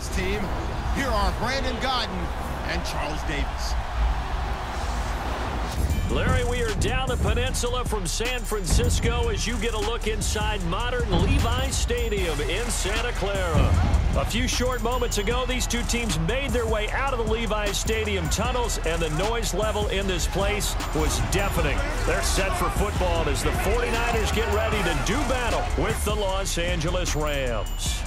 Rams team. Here are Brandon Gaudin and Charles Davis. Larry, we are down the peninsula from San Francisco as you get a look inside modern Levi Stadium in Santa Clara. A few short moments ago, these two teams made their way out of the Levi Stadium tunnels, and the noise level in this place was deafening. They're set for football as the 49ers get ready to do battle with the Los Angeles Rams.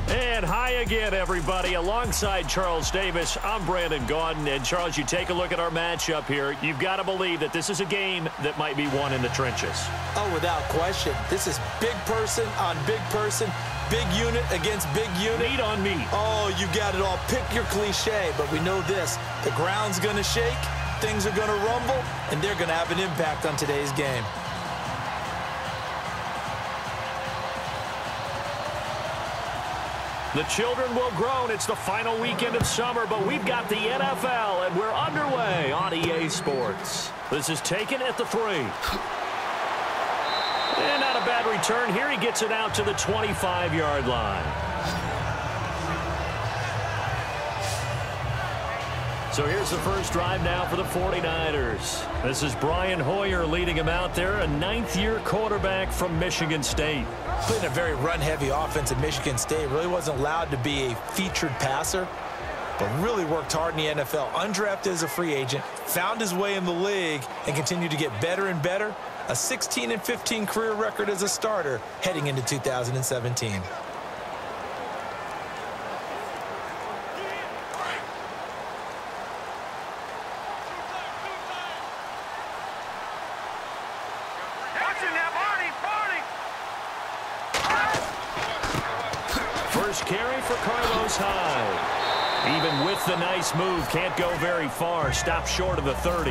And hi again, everybody. Alongside Charles Davis, I'm Brandon Gaudin. And, Charles, you take a look at our matchup here. You've got to believe that this is a game that might be won in the trenches. Oh, without question. This is big person on big person, big unit against big unit. Meat on meat. Oh, you got it all. Pick your cliche, but we know this. The ground's going to shake, things are going to rumble, and they're going to have an impact on today's game. The children will groan. It's the final weekend of summer, but we've got the NFL, and we're underway on EA Sports. This is taken at the 3. And not a bad return here. He gets it out to the 25-yard line. So here's the first drive now for the 49ers. This is Brian Hoyer leading him out there, a 9th-year quarterback from Michigan State. Playing a very run-heavy offense at Michigan State. Really wasn't allowed to be a featured passer, but really worked hard in the NFL. Undrafted as a free agent, found his way in the league, and continued to get better and better. A 16-15 career record as a starter heading into 2017. First carry for Carlos Hyde. Even with the nice move, can't go very far. Stopped short of the 30.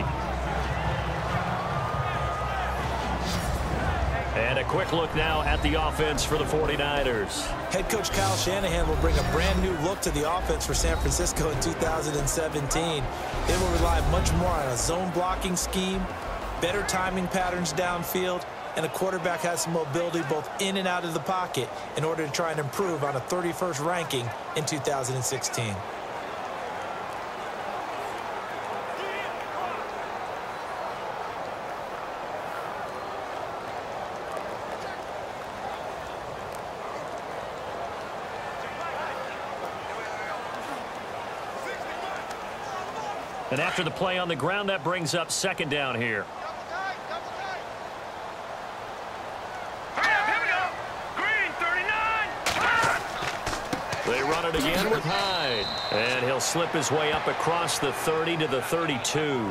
And a quick look now at the offense for the 49ers. Head coach Kyle Shanahan will bring a brand new look to the offense for San Francisco in 2017. They will rely much more on a zone blocking scheme, better timing patterns downfield, and the quarterback has some mobility both in and out of the pocket in order to try and improve on a 31st ranking in 2016. And after the play on the ground, that brings up second down here. They run it again with Hyde. And he'll slip his way up across the 30 to the 32.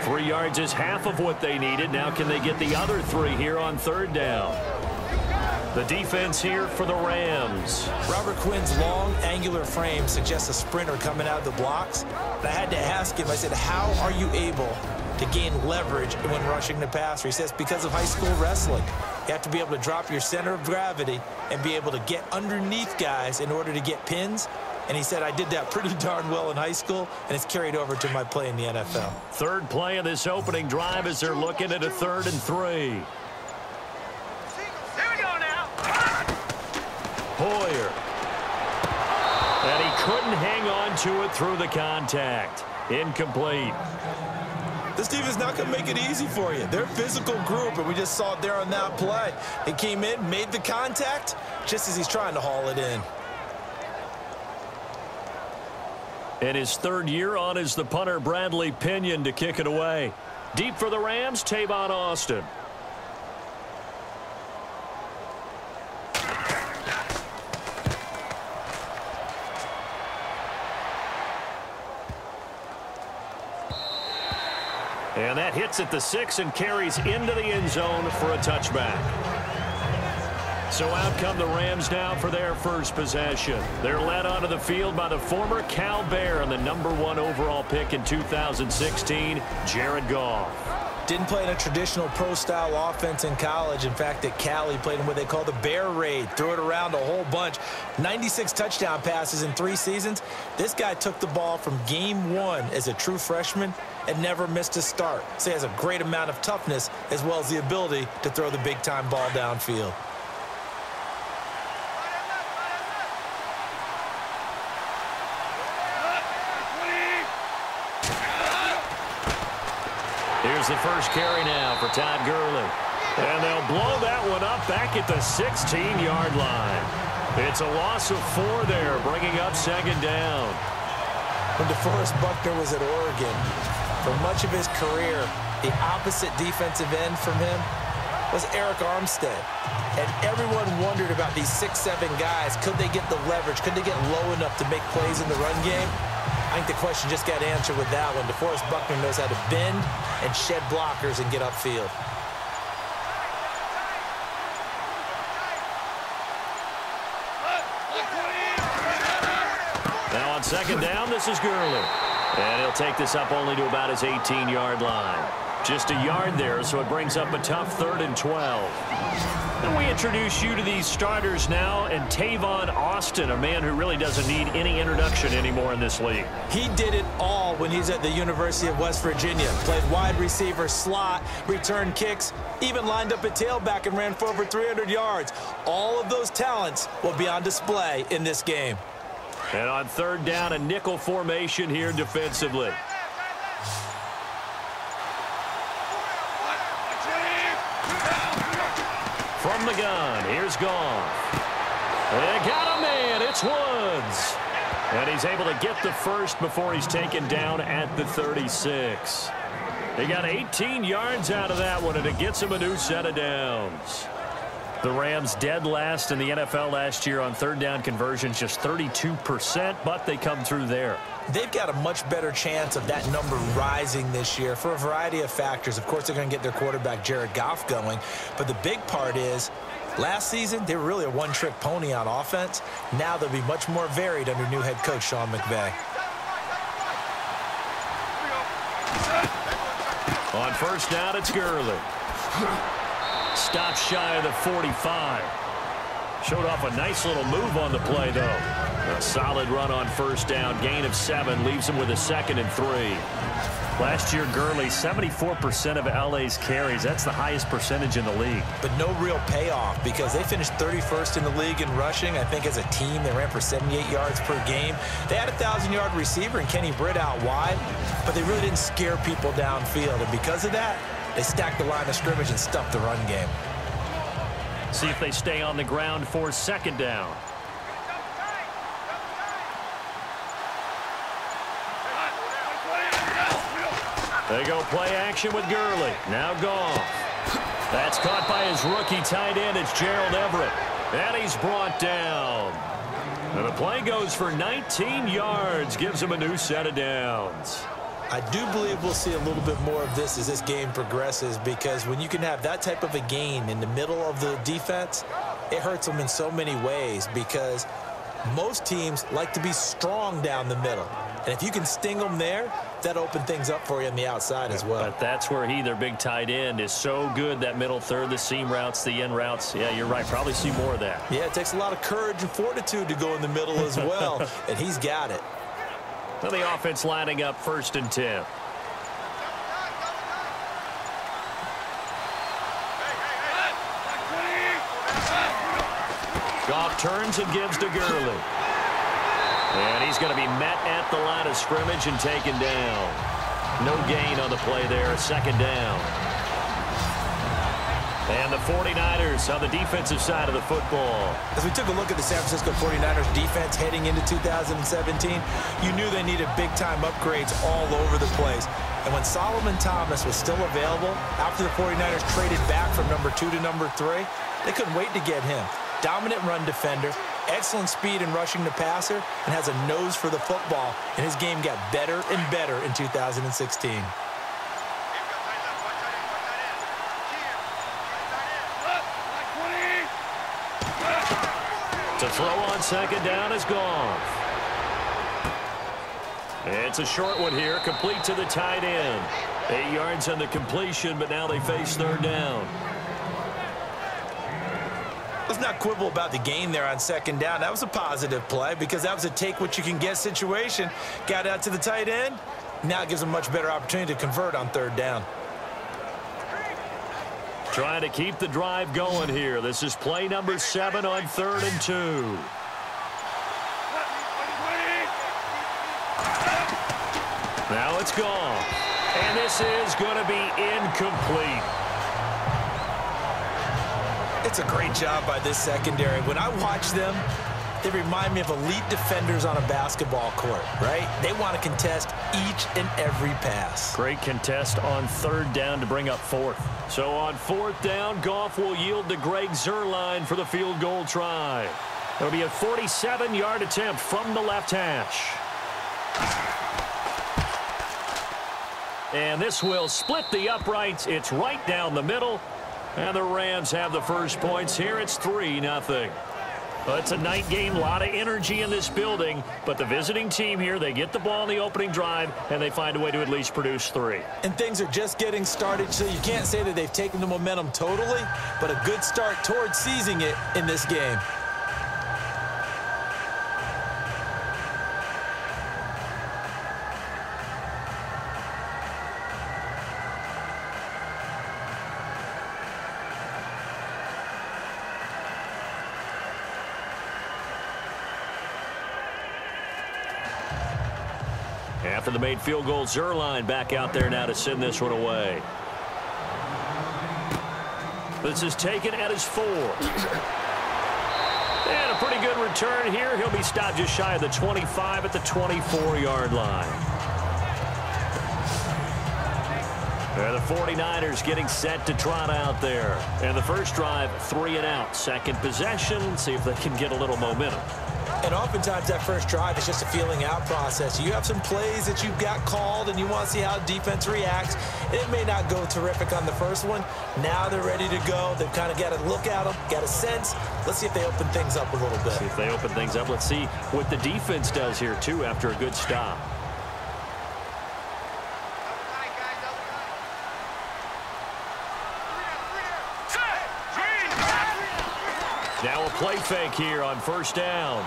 3 yards is half of what they needed. Now can they get the other 3 here on third down? The defense here for the Rams. Robert Quinn's long, angular frame suggests a sprinter coming out of the blocks. But I had to ask him, I said, how are you able to gain leverage when rushing the passer? He says, because of high school wrestling. You have to be able to drop your center of gravity and be able to get underneath guys in order to get pins. And he said, I did that pretty darn well in high school, and it's carried over to my play in the NFL. Third play of this opening drive as they're looking at a 3rd and 3. Hoyer. And he couldn't hang on to it through the contact. Incomplete. This team is not going to make it easy for you. They're a physical group, and we just saw it there on that play. He came in, made the contact, just as he's trying to haul it in. And his 3rd year on is the punter Bradley Pinion to kick it away. Deep for the Rams, Tavon Austin. And that hits at the 6 and carries into the end zone for a touchback. So out come the Rams now for their first possession. They're led onto the field by the former Cal Bear and the #1 overall pick in 2016, Jared Goff. Didn't play in a traditional pro-style offense in college. In fact, at Cal, he played in what they call the Bear Raid. Threw it around a whole bunch. 96 touchdown passes in 3 seasons. This guy took the ball from game 1 as a true freshman and never missed a start. So he has a great amount of toughness as well as the ability to throw the big-time ball downfield. is the first carry now for Todd Gurley. And they'll blow that one up back at the 16-yard line. It's a loss of 4 there, bringing up second down. When DeForest Buckner was at Oregon, for much of his career, the opposite defensive end from him was Eric Armstead. And everyone wondered about these 6'7" guys. Could they get the leverage? Could they get low enough to make plays in the run game? I think the question just got answered with that one. DeForest Buckner knows how to bend and shed blockers and get upfield. Now on second down, this is Gurley. And he'll take this up only to about his 18-yard line. Just a yard there, so it brings up a tough 3rd and 12. And we introduce you to these starters now, and Tavon Austin, a man who really doesn't need any introduction anymore in this league. He did it all when he's at the University of West Virginia. Played wide receiver, slot, returned kicks, even lined up at tailback and ran for over 300 yards. All of those talents will be on display in this game. And on 3rd down, a nickel formation here defensively. From the gun, here's Goff. They got a man, it's Woods. And he's able to get the first before he's taken down at the 36. They got 18 yards out of that one, and it gets him a new set of downs. The Rams dead last in the NFL last year on 3rd down conversions, just 32%, but they come through there. They've got a much better chance of that number rising this year for a variety of factors. Of course, they're going to get their quarterback, Jared Goff, going. But the big part is, last season, they were really a one-trick pony on offense. Now they'll be much more varied under new head coach Sean McVay. On 1st down, it's Gurley. Stopped shy of the 45. Showed off a nice little move on the play, though. A solid run on 1st down. Gain of 7 leaves him with a 2nd and 3. Last year, Gurley, 74% of LA's carries. That's the highest percentage in the league. But no real payoff because they finished 31st in the league in rushing. I think as a team, they ran for 78 yards per game. They had a 1,000-yard receiver in Kenny Britt out wide, but they really didn't scare people downfield. And because of that, they stacked the line of scrimmage and stuffed the run game. See if they stay on the ground for 2nd down. They go play action with Gurley. Now Goff. That's caught by his rookie tight end. It's Gerald Everett. And he's brought down. And the play goes for 19 yards. Gives him a new set of downs. I do believe we'll see a little bit more of this as this game progresses, because when you can have that type of a gain in the middle of the defense, it hurts them in so many ways, because most teams like to be strong down the middle. And if you can sting them there, that opens things up for you on the outside as well. But that's where their big tight end, is so good, that middle third, the seam routes, the in routes. Yeah, you're right. Probably see more of that. Yeah, it takes a lot of courage and fortitude to go in the middle as well, and he's got it. So the offense lining up 1st and 10. Goff turns and gives to Gurley. And he's going to be met at the line of scrimmage and taken down. No gain on the play there, 2nd down. And the 49ers on the defensive side of the football. As we took a look at the San Francisco 49ers defense heading into 2017, you knew they needed big-time upgrades all over the place. And when Solomon Thomas was still available, after the 49ers traded back from number 2 to number 3, they couldn't wait to get him. Dominant run defender, excellent speed in rushing the passer, and has a nose for the football. And his game got better and better in 2016. To throw on 2nd down is Goff. It's a short one here, complete to the tight end. 8 yards on the completion, but now they face 3rd down. Let's not quibble about the gain there on 2nd down. That was a positive play because that was a take-what-you-can-get situation. Got out to the tight end. Now it gives them a much better opportunity to convert on 3rd down. Trying to keep the drive going here. This is play number 7 on 3rd and 2. Now it's Goff. And this is going to be incomplete. It's a great job by this secondary. When I watch them, they remind me of elite defenders on a basketball court, right? They want to contest each and every pass. Great contest on third down to bring up fourth. So on fourth down, Goff will yield to Greg Zuerlein for the field goal try. It'll be a 47-yard attempt from the left hash. And this will split the uprights. It's right down the middle. And the Rams have the first points here. It's 3-0. Well, it's a night game, a lot of energy in this building, but the visiting team here, they get the ball in the opening drive, and they find a way to at least produce 3. And things are just getting started, so you can't say that they've taken the momentum totally, but a good start towards seizing it in this game. After the made field goal, Zuerlein back out there now to send this one away. This is taken at his 4. And a pretty good return here. He'll be stopped just shy of the 25 at the 24-yard line. And the 49ers getting set to trot out there. And the first drive, 3 and out. Second possession, see if they can get a little momentum. And oftentimes that first drive is just a feeling out process. You have some plays that you've got called and you want to see how defense reacts. It may not go terrific on the first one. Now they're ready to go. They've kind of got to look at them, got a sense. Let's see if they open things up a little bit. See if they open things up. Let's see what the defense does here, too, after a good stop. Now a play fake here on first down.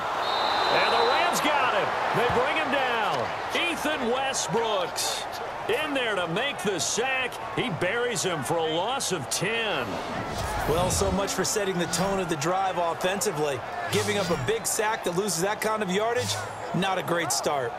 And the Rams got him. They bring him down. Ethan Westbrooks in there to make the sack. He buries him for a loss of 10. Well, so much for setting the tone of the drive offensively. Giving up a big sack that loses that kind of yardage, not a great start.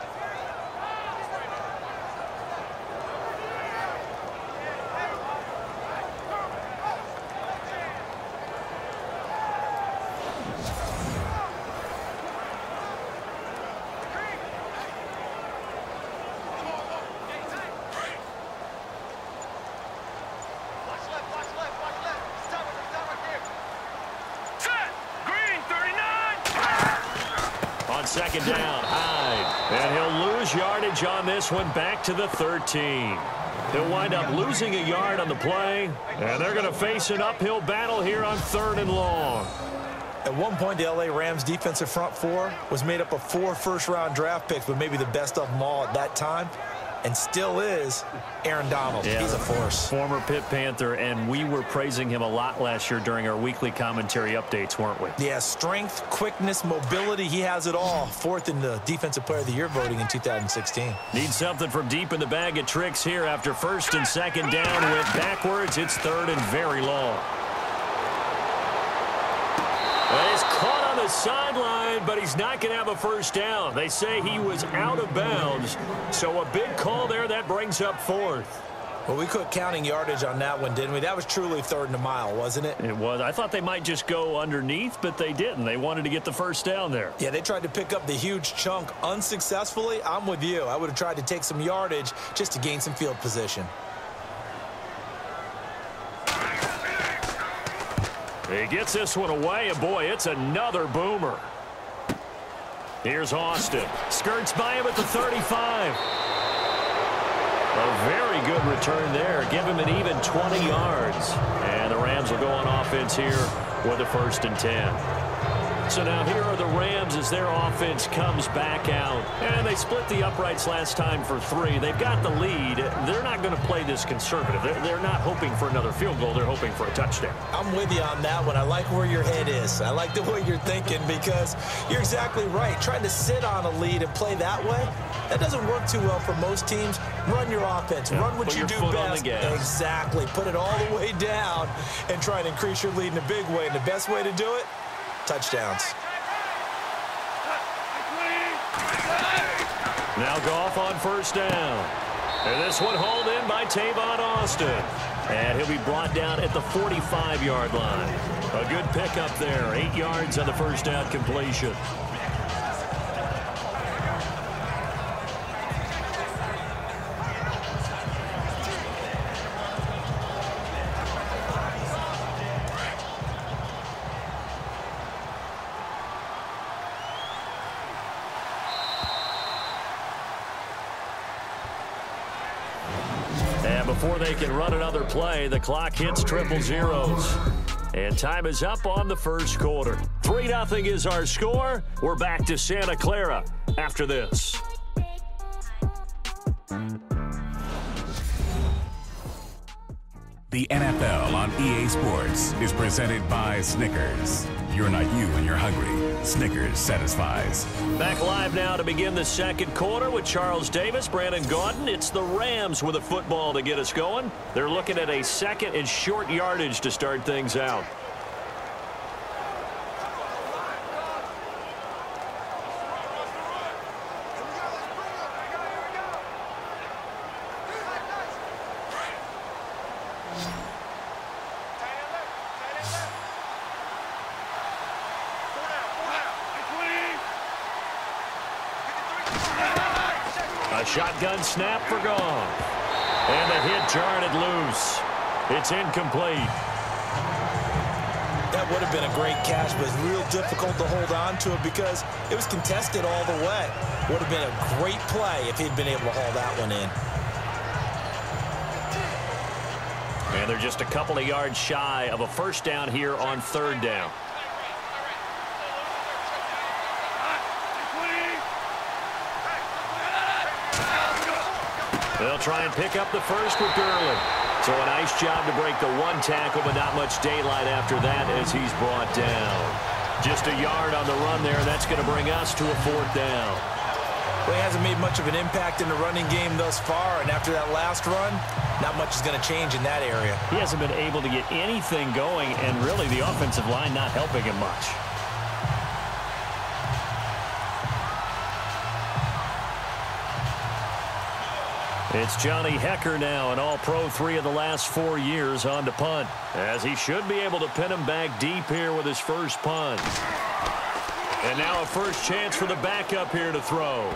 Second down, Hyde. And he'll lose yardage on this one, back to the 13. He'll wind up losing a yard on the play, and they're going to face an uphill battle here on 3rd and long. At one point, the L.A. Rams defensive front 4 was made up of 4 first-round draft picks, but maybe the best of them all at that time, and still is Aaron Donald. Yeah, he's a force. Former Pitt Panther, and we were praising him a lot last year during our weekly commentary updates, weren't we? Yeah, strength, quickness, mobility, he has it all. 4th in the Defensive Player of the Year voting in 2016. Need something from deep in the bag of tricks here after 1st and 2nd down. Went backwards. It's 3rd and very long. He's caught on the sideline, but he's not going to have a first down. They say he was out of bounds, so a big call there. That brings up 4th. Well, we quit counting yardage on that one, didn't we? That was truly 3rd and a mile, wasn't it? It was. I thought they might just go underneath, but they didn't. They wanted to get the first down there. Yeah, they tried to pick up the huge chunk unsuccessfully. I'm with you. I would have tried to take some yardage just to gain some field position. He gets this one away, and boy, it's another boomer. Here's Austin. Skirts by him at the 35. A very good return there. Give him an even 20 yards. And the Rams will go on offense here with a 1st and 10. So now here are the Rams as their offense comes back out. And they split the uprights last time for 3. They've got the lead. They're not going to play this conservative. They're not hoping for another field goal. They're hoping for a touchdown. I'm with you on that one. I like where your head is. I like the way you're thinking because you're exactly right. Trying to sit on a lead and play that way, that doesn't work too well for most teams. Run your offense. Run what you do best. Exactly. Put it all the way down and try and increase your lead in a big way. And the best way to do it, touchdowns. Now Goff on 1st down. And this one hauled in by Tavon Austin. And he'll be brought down at the 45-yard line. A good pickup there. 8 yards on the first down completion. Before they can run another play, the clock hits triple zeros. And time is up on the first quarter. 3-0 is our score. We're back to Santa Clara after this. The NFL on EA Sports is presented by Snickers. You're not you when you're hungry. Snickers satisfies. Back live now to begin the second quarter with Charles Davis, Brandon Gaudin. It's the Rams with a football to get us going. They're looking at a second and short yardage to start things out. A shotgun snap for Goff. And the hit jarred it loose. It's incomplete. That would have been a great catch, but it's real difficult to hold on to it because it was contested all the way. Would have been a great play if he'd been able to haul that one in. And they're just a couple of yards shy of a first down here on third down. They'll try and pick up the first with Gurley. So a nice job to break the one tackle, but not much daylight after that as he's brought down. Just a yard on the run there. That's going to bring us to a fourth down. Well, he hasn't made much of an impact in the running game thus far, and after that last run, not much is going to change in that area. He hasn't been able to get anything going, and really the offensive line not helping him much. It's Johnny Hecker now, an all-pro 3 of the last 4 years on to punt, as he should be able to pin him back deep here with his first punt. And now a first chance for the backup here to throw.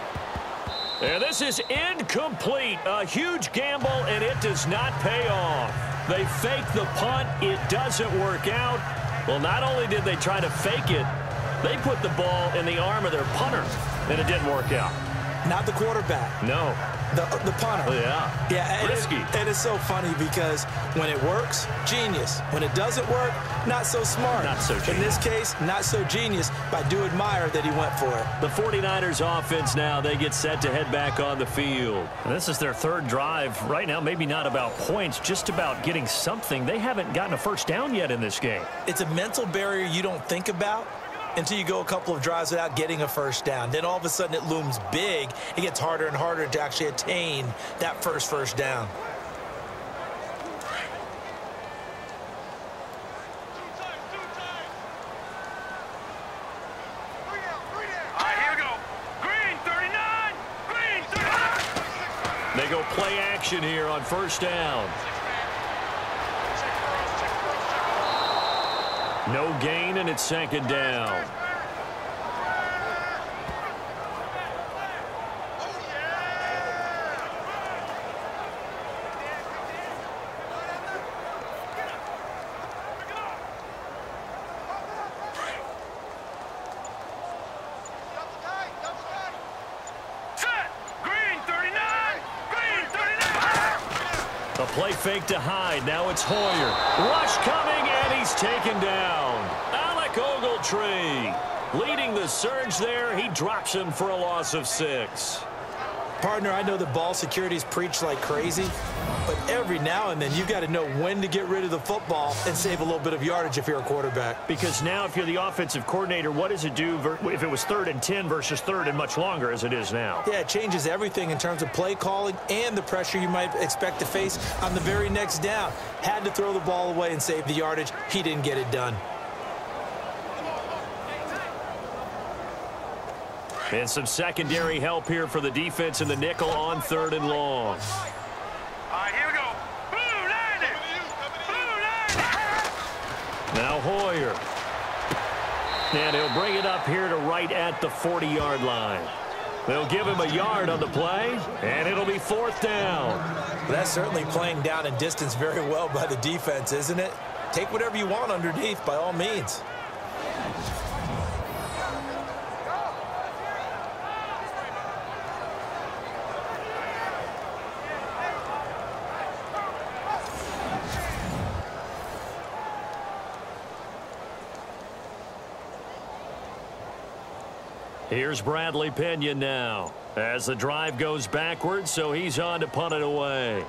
And this is incomplete. A huge gamble, and it does not pay off. They fake the punt. It doesn't work out. Well, not only did they try to fake it, they put the ball in the arm of their punter, and it didn't work out. Not the quarterback. No. The punter. Oh, yeah. Yeah, risky. And it's so funny because when it works, genius. When it doesn't work, not so smart. Not so genius. In this case, not so genius, but I do admire that he went for it. The 49ers offense now, they get set to head back on the field. And this is their third drive. Right now, maybe not about points, just about getting something. They haven't gotten a first down yet in this game. It's a mental barrier you don't think about until you go a couple of drives without getting a first down. Then all of a sudden it looms big. It gets harder and harder to actually attain that first down. All right, here we go. Green 39. Green 39. They go play action here on first down. No gain, and it's second down. A play fake to Hyde. Now it's Hoyer. Rush coming, and he's taken down. Alec Ogletree leading the surge there. He drops him for a loss of 6. Partner, I know the ball security's preached like crazy, but every now and then you've got to know when to get rid of the football and save a little bit of yardage if you're a quarterback. Because now if you're the offensive coordinator, what does it do if it was 3rd and 10 versus 3rd and much longer as it is now? Yeah, it changes everything in terms of play calling and the pressure you might expect to face on the very next down. Had to throw the ball away and save the yardage. He didn't get it done. And some secondary help here for the defense in the nickel on 3rd and long. All right, here we go. Blue, land it. Blue, land it. Now Hoyer. And he'll bring it up here to right at the 40-yard line. They'll give him a yard on the play, and it'll be 4th down. That's certainly playing down and distance very well by the defense, isn't it? Take whatever you want underneath, by all means. Here's Bradley Pinion now as the drive goes backwards, so he's on to punt it away.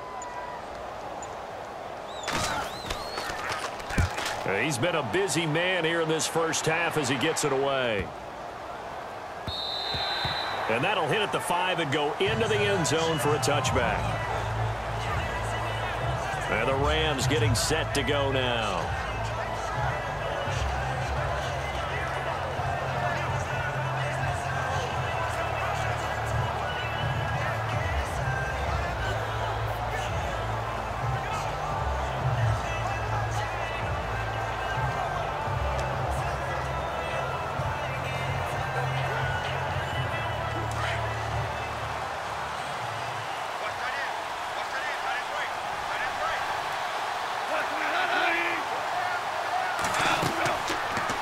He's been a busy man here in this first half as he gets it away. And that'll hit at the 5 and go into the end zone for a touchback. And the Rams getting set to go now.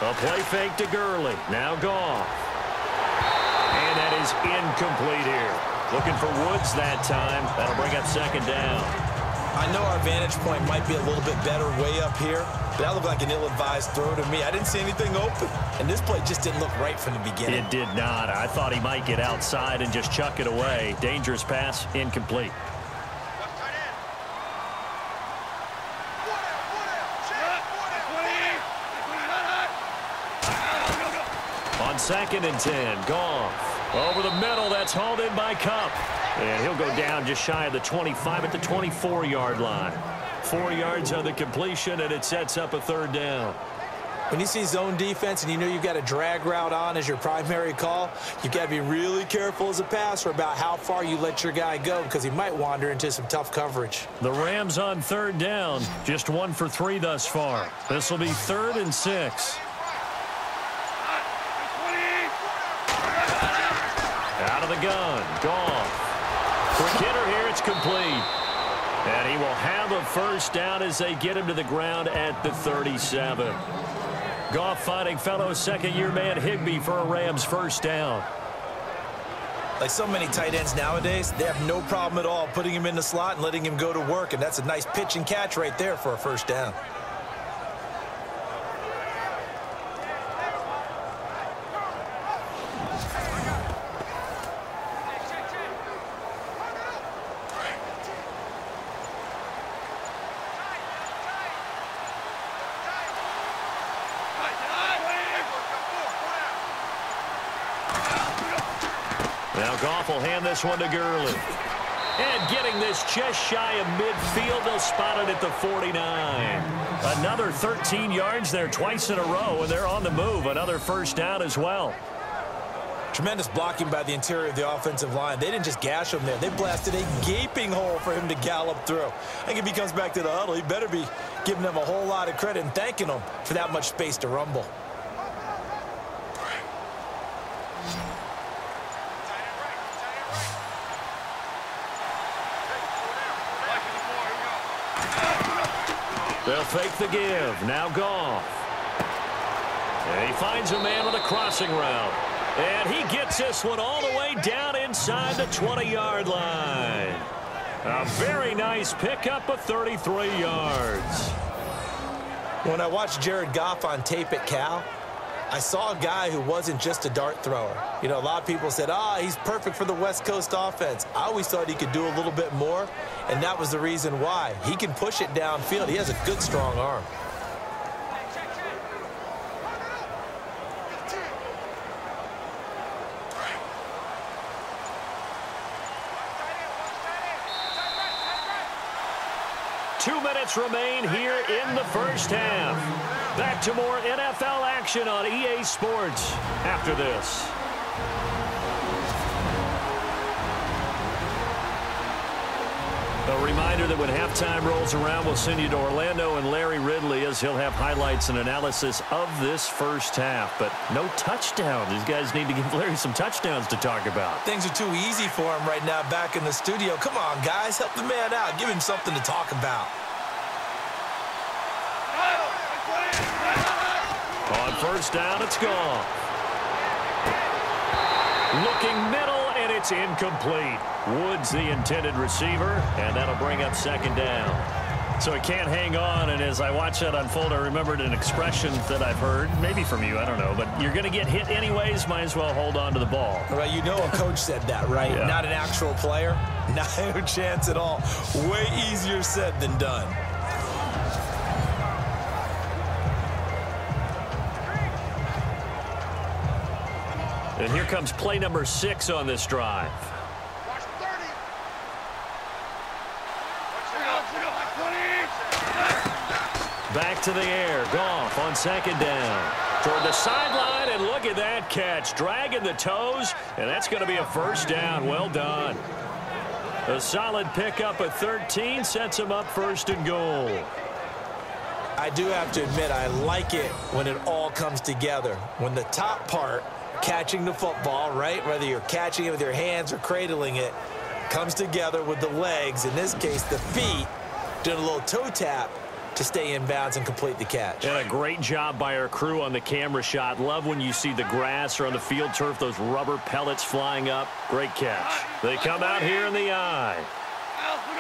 A play fake to Gurley. Now Goff. And that is incomplete here. Looking for Woods that time. That'll bring up 2nd down. I know our vantage point might be a little bit better way up here, but that looked like an ill-advised throw to me. I didn't see anything open, and this play just didn't look right from the beginning. It did not. I thought he might get outside and just chuck it away. Dangerous pass, incomplete. On 2nd and 10, Goff. Over the middle, that's hauled in by Kupp. And he'll go down just shy of the 25 at the 24-yard line. 4 yards on the completion, and it sets up a 3rd down. When you see zone defense and you know you've got a drag route on as your primary call, you've got to be really careful as a passer about how far you let your guy go because he might wander into some tough coverage. The Rams on 3rd down, just 1 for 3 thus far. This will be 3rd and 6. Out of the gun, Goff. Quick hitter here, it's complete. And he will have a 1st down as they get him to the ground at the 37. Goff finding fellow 2nd-year man Higbee for a Rams 1st down. Like so many tight ends nowadays, they have no problem at all putting him in the slot and letting him go to work, and that's a nice pitch and catch right there for a 1st down. Now Goff will hand this one to Gurley. And getting this just shy of midfield, they'll spot it at the 49. Another 13 yards there twice in a row, and they're on the move. Another 1st down as well. Tremendous blocking by the interior of the offensive line. They didn't just gash him there. They blasted a gaping hole for him to gallop through. I think if he comes back to the huddle, he better be giving them a whole lot of credit and thanking them for that much space to rumble. They'll fake the give. Now Goff. And he finds a man with a crossing route. And he gets this one all the way down inside the 20-yard line. A very nice pickup of 33 yards. When I watched Jared Goff on tape at Cal, I saw a guy who wasn't just a dart thrower. You know, a lot of people said, he's perfect for the West Coast offense. I always thought he could do a little bit more, and that was the reason why. He can push it downfield. He has a good, strong arm. Two minutes remain here in the first half. Back to more NFL action on EA Sports after this. A reminder that when halftime rolls around, we'll send you to Orlando and Larry Ridley as he'll have highlights and analysis of this first half. But no touchdown. These guys need to give Larry some touchdowns to talk about. Things are too easy for him right now back in the studio. Come on, guys. Help the man out. Give him something to talk about. On first down, it's gone. Looking middle, and it's incomplete. Woods the intended receiver, and that'll bring up second down. So it can't hang on, and as I watch that unfold, I remembered an expression that I've heard, maybe from you, I don't know, but you're going to get hit anyways, might as well hold on to the ball. Well, you know a coach said that, right? Yeah. Not an actual player? No chance at all. Way easier said than done. And here comes play number 6 on this drive. Back to the air. Goff on second down. Toward the sideline, and look at that catch. Dragging the toes, and that's going to be a first down. Well done. A solid pickup at 13 sets him up first and goal. I do have to admit, I like it when it all comes together. When the top part, catching the football, right, whether you're catching it with your hands or cradling it, comes together with the legs, in this case the feet, doing a little toe tap to stay in bounds and complete the catch. And a great job by our crew on the camera shot. Love when you see the grass or on the field turf, those rubber pellets flying up. Great catch. They come out here in the eye.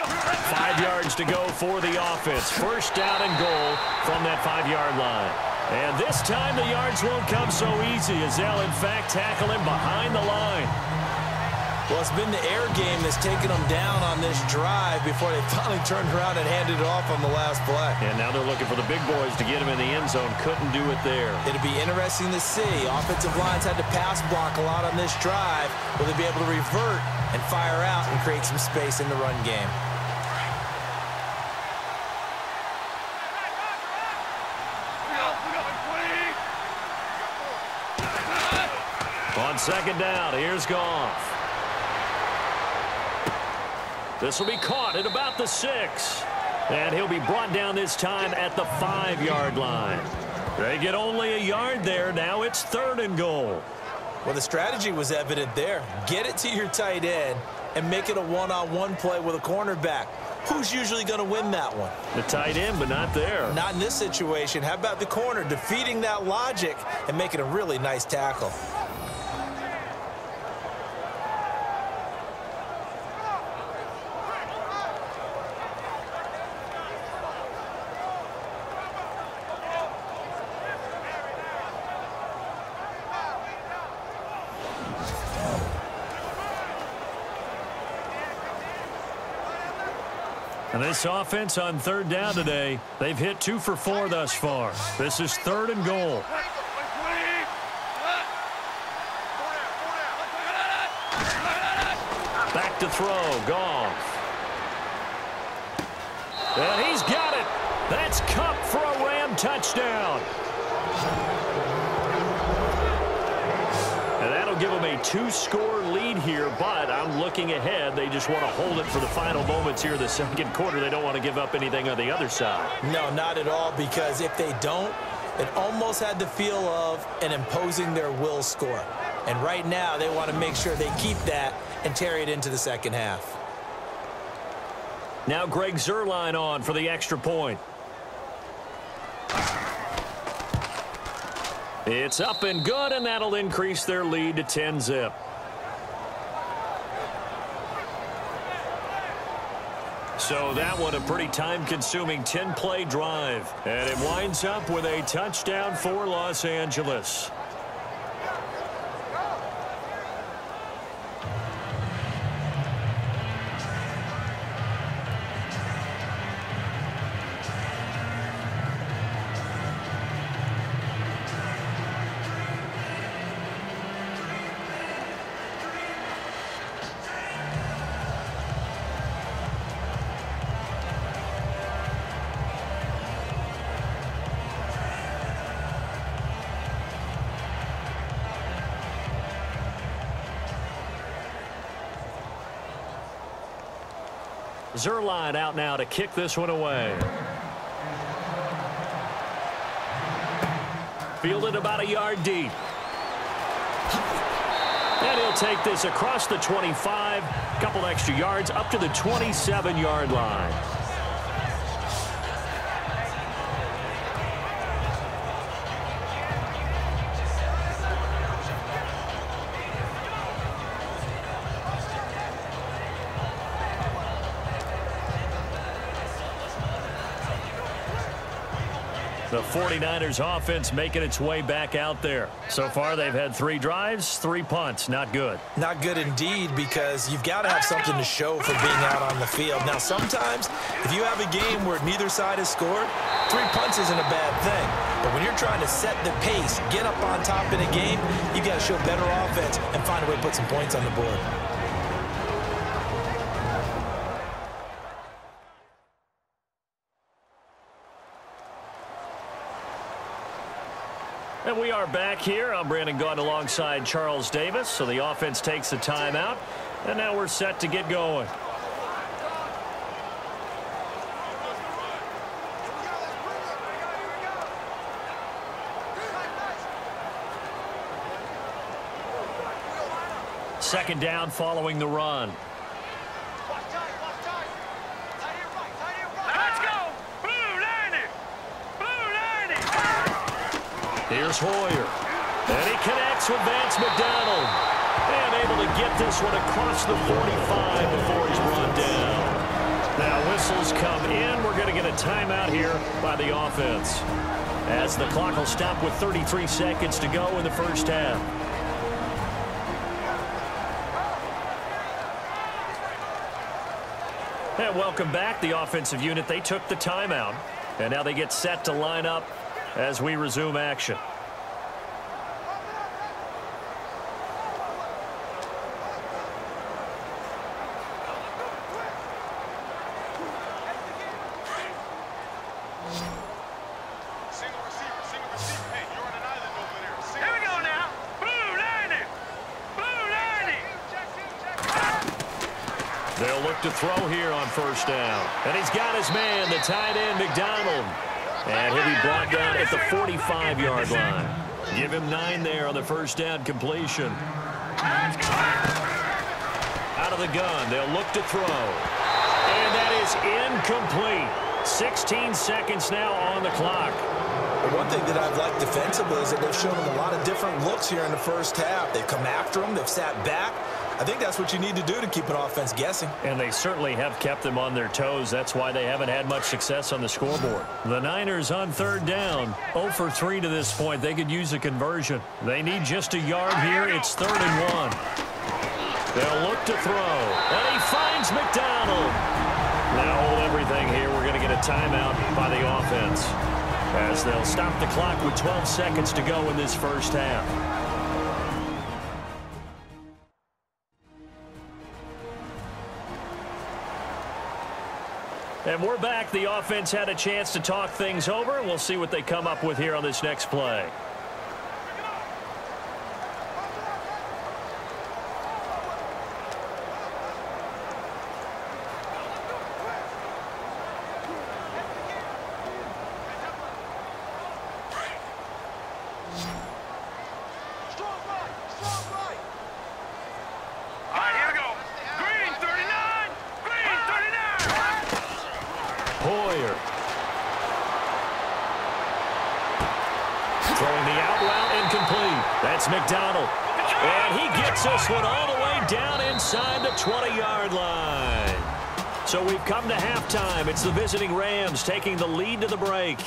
5 yards to go for the offense. First down and goal from that 5-yard line. And this time the yards won't come so easy as they'll, in fact, tackle him behind the line. Well, it's been the air game that's taken them down on this drive before they finally turned around and handed it off on the last play. And now they're looking for the big boys to get him in the end zone. Couldn't do it there. It'll be interesting to see. Offensive lines had to pass block a lot on this drive. Will they be able to revert and fire out and create some space in the run game? On second down, here's Goff. This will be caught at about the 6. And he'll be brought down this time at the 5-yard line. They get only a yard there. Now it's 3rd and goal. Well, the strategy was evident there. Get it to your tight end and make it a one-on-one play with a cornerback. Who's usually going to win that one? The tight end, but not there. Not in this situation. How about the corner defeating that logic and making a really nice tackle? And this offense on 3rd down today, they've hit 2 for 4 thus far. This is 3rd and goal. Back to throw, Goff. And he's got it. That's Cup for a Ram touchdown. And that'll give them a 2-score lead here, but I'm looking ahead. They just want to hold it for the final moments here in the second quarter. They don't want to give up anything on the other side. No, not at all, because if they don't, it almost had the feel of an imposing their will score. And right now, they want to make sure they keep that and carry it into the second half. Now Greg Zuerlein on for the extra point. It's up and good, and that'll increase their lead to 10-zip. So that one a pretty time-consuming 10-play drive. And it winds up with a touchdown for Los Angeles. Zerline out now to kick this one away. Fielded about a yard deep. And he'll take this across the 25, couple extra yards up to the 27-yard line. The 49ers offense making its way back out there. So far, they've had 3 drives, 3 punts. Not good. Not good indeed, because you've got to have something to show for being out on the field. Now, sometimes, if you have a game where neither side has scored, 3 punts isn't a bad thing. But when you're trying to set the pace, get up on top in a game, you've got to show better offense and find a way to put some points on the board. And we are back here. I'm Brandon Gaudin alongside Charles Davis. So the offense takes a timeout. And now we're set to get going. Second down following the run. Here's Hoyer. And he connects with Vance McDonald. And able to get this one across the 45 before he's run down. Now whistles come in. We're going to get a timeout here by the offense, as the clock will stop with 33 seconds to go in the first half. And welcome back, the offensive unit. They took the timeout, and now they get set to line up as we resume action. They'll look to throw here on first down. And he's got his man, the tight end, McDonald. And he'll be brought down at the 45-yard line. Give him 9 there on the first down completion. Out of the gun, they'll look to throw. And that is incomplete. 16 seconds now on the clock. But one thing that I've liked defensively is that they've shown them a lot of different looks here in the first half. They've come after them. They've sat back. I think that's what you need to do to keep an offense guessing. And they certainly have kept them on their toes. That's why they haven't had much success on the scoreboard. The Niners on third down. 0 for 3 to this point. They could use a conversion. They need just a yard here. It's 3rd and 1. They'll look to throw. And he finds McDonald. Now hold everything here. We're going to get a timeout by the offense, as they'll stop the clock with 12 seconds to go in this first half. And we're back. The offense had a chance to talk things over, and we'll see what they come up with here on this next play. That's McDonald. And he gets this one all the way down inside the 20-yard line. So we've come to halftime. It's the visiting Rams taking the lead to the break,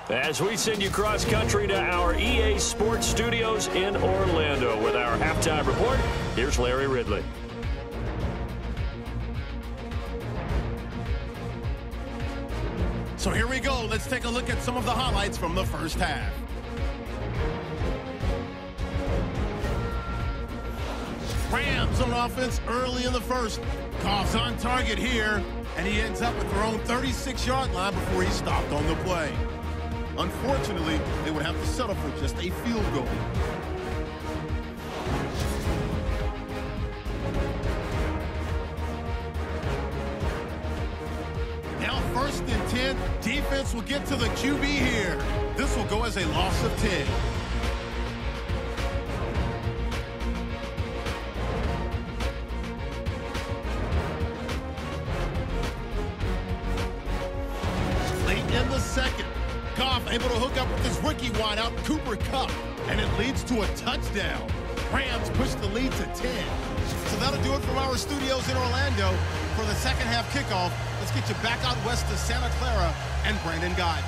as we send you cross-country to our EA Sports Studios in Orlando with our halftime report. Here's Larry Ridley. So here we go. Let's take a look at some of the highlights from the first half. Rams on offense early in the first. Goff's on target here, and he ends up at their own 36-yard line before he's stopped on the play. Unfortunately, they would have to settle for just a field goal. 1st and 10. Defense will get to the QB here. This will go as a loss of 10. Late in the second, Goff able to hook up with his rookie wideout, Cooper Kupp, and it leads to a touchdown. Rams push the lead to 10. So that'll do it from our studios in Orlando for the second half kickoff. Let's get you back out west to Santa Clara and Brandon Guy.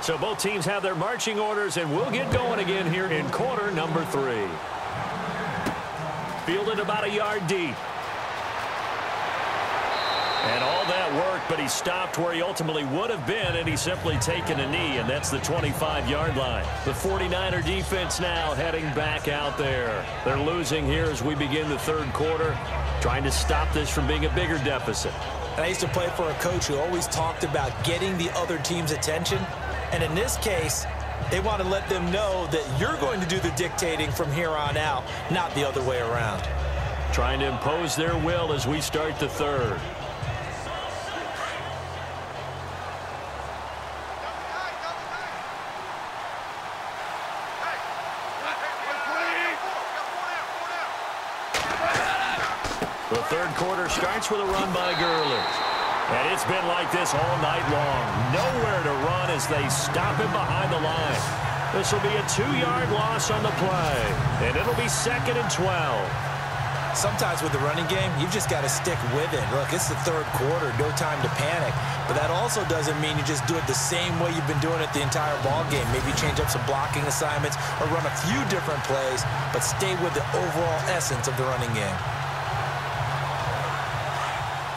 So both teams have their marching orders, and we'll get going again here in quarter number 3. Fielded about a yard deep. And all that work, but he stopped where he ultimately would have been, and he's simply taken a knee, and that's the 25-yard line. The 49er defense now heading back out there. They're losing here as we begin the third quarter, trying to stop this from being a bigger deficit. And I used to play for a coach who always talked about getting the other team's attention. And in this case, they want to let them know that you're going to do the dictating from here on out, not the other way around. Trying to impose their will as we start the third. The third quarter starts with a run by Gurley. And it's been like this all night long. Nowhere to run as they stop him behind the line. This will be a 2-yard loss on the play. And it'll be 2nd and 12. Sometimes with the running game, you've just got to stick with it. Look, it's the third quarter, no time to panic. But that also doesn't mean you just do it the same way you've been doing it the entire ball game. Maybe change up some blocking assignments or run a few different plays, but stay with the overall essence of the running game.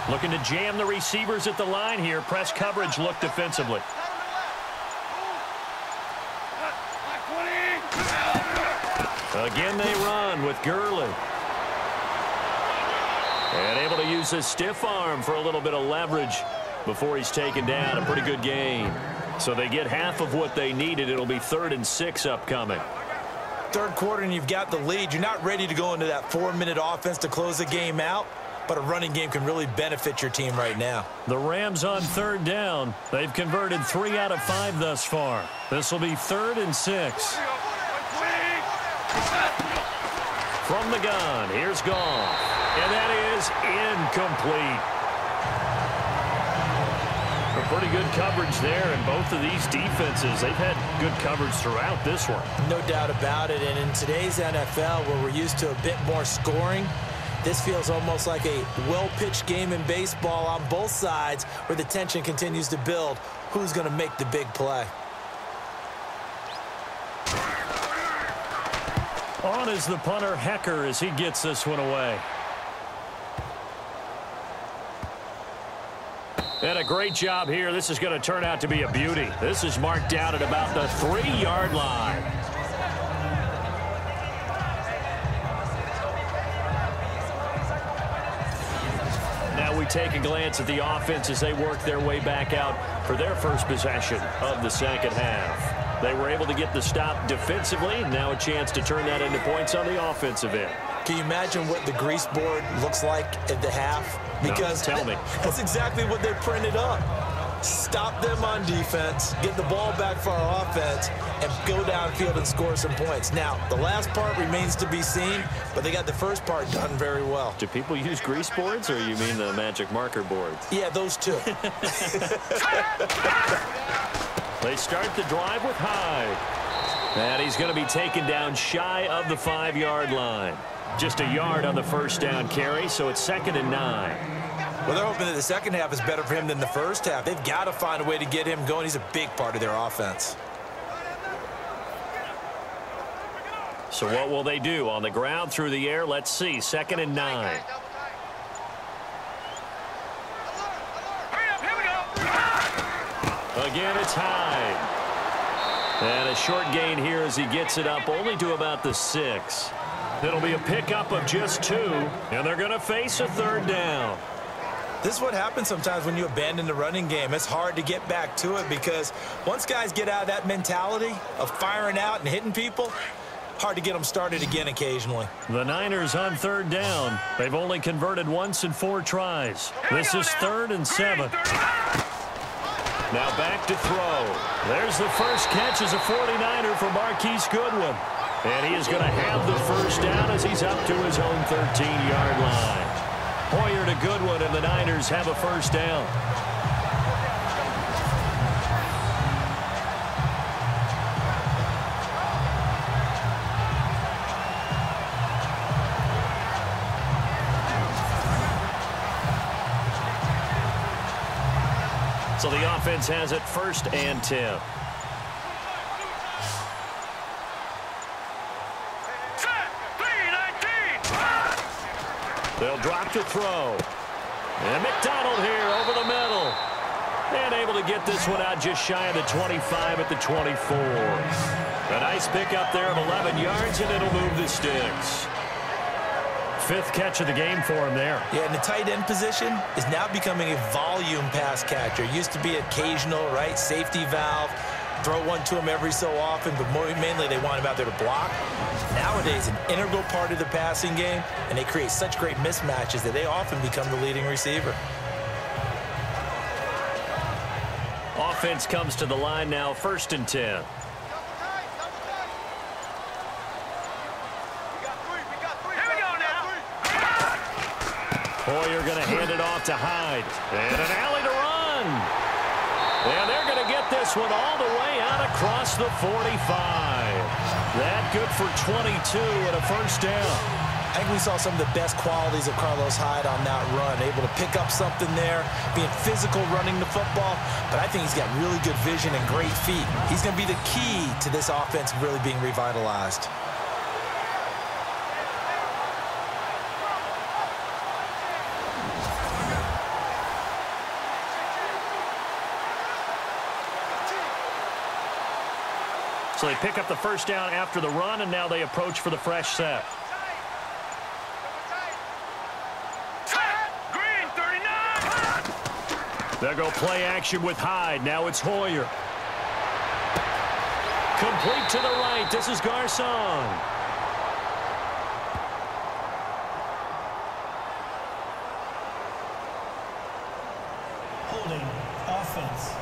Looking to jam the receivers at the line here. Press coverage look defensively. Again they run with Gurley. And able to use his stiff arm for a little bit of leverage before he's taken down. A pretty good gain. So they get half of what they needed. It'll be 3rd and 6 upcoming. Third quarter and you've got the lead. You're not ready to go into that 4-minute offense to close the game out. But a running game can really benefit your team right now. The Rams on 3rd down. They've converted 3 out of 5 thus far. This will be 3rd and 6. From the gun, here's Goff. And that is incomplete. A pretty good coverage there, and both of these defenses, they've had good coverage throughout this one. No doubt about it. And in today's NFL, where we're used to a bit more scoring, this feels almost like a well-pitched game in baseball on both sides where the tension continues to build. Who's going to make the big play? On is the punter, Hecker, as he gets this one away. And a great job here. This is going to turn out to be a beauty. This is marked down at about the 3-yard line. We take a glance at the offense as they work their way back out for their first possession of the second half. They were able to get the stop defensively. Now a chance to turn that into points on the offensive end. Can you imagine what the grease board looks like at the half? Because no, tell me. That's exactly what they printed up. Stop them on defense, get the ball back for our offense, and go downfield and score some points. Now, the last part remains to be seen, but they got the first part done very well. Do people use grease boards, or you mean the magic marker boards? Yeah, those two. They start the drive with Hyde. And he's going to be taken down shy of the 5-yard line. Just a yard on the first down carry, so it's 2nd and 9. Well, they're hoping that the second half is better for him than the first half. They've got to find a way to get him going. He's a big part of their offense. So what will they do? On the ground, through the air? Let's see. 2nd and 9. Again, it's Hyde. And a short gain here as he gets it up only to about the 6. It'll be a pickup of just 2, and they're going to face a 3rd down. This is what happens sometimes when you abandon the running game. It's hard to get back to it because once guys get out of that mentality of firing out and hitting people, hard to get them started again occasionally. The Niners on 3rd down. They've only converted once in 4 tries. This is 3rd and 7. Now back to throw. There's the first catch as a 49er for Marquise Goodwin. And he is going to have the first down as he's up to his own 13-yard line. Hoyer to Goodwin, and the Niners have a first down. So the offense has it 1st and 10. They'll drop to throw. And McDonald here over the middle. And able to get this one out just shy of the 25 at the 24. A nice pickup there of 11 yards, and it'll move the sticks. 5th catch of the game for him there. Yeah, and the tight end position is now becoming a volume pass catcher. Used to be occasional, right? Safety valve. Throw one to him every so often, but mainly they want him out there to block. Nowadays, an integral part of the passing game, and they create such great mismatches that they often become the leading receiver. Offense comes to the line now, 1st and 10. Hoyer going to hand it off to Hyde. And an alley to run. And they're going to get this one all the way out across the 45. That good for 22 and a first down. I think we saw some of the best qualities of Carlos Hyde on that run. Able to pick up something there, being physical running the football. But I think he's got really good vision and great feet. He's going to be the key to this offense really being revitalized. So they pick up the first down after the run, and now they approach for the fresh set. Green, 39. They'll go play action with Hyde. Now it's Hoyer. Complete to the right. This is Garcon. Holding offense.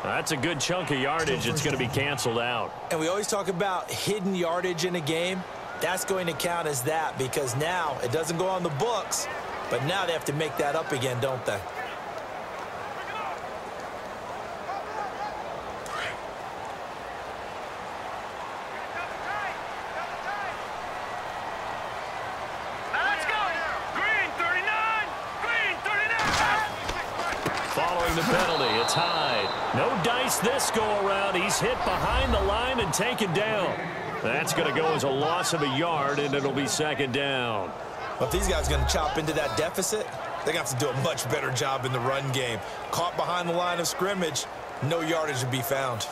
That's a good chunk of yardage. It's going to be canceled out. And we always talk about hidden yardage in a game. That's going to count as that because now it doesn't go on the books, but now they have to make that up again, don't they? Let's go. Green, 39. Green, 39. Following the penalty, it's Hyde. No dice this go-around. He's hit behind the line and taken down. That's going to go as a loss of a yard, and it'll be 2nd down. Well, if these guys are going to chop into that deficit, they're going to have to do a much better job in the run game. Caught behind the line of scrimmage, no yardage to be found.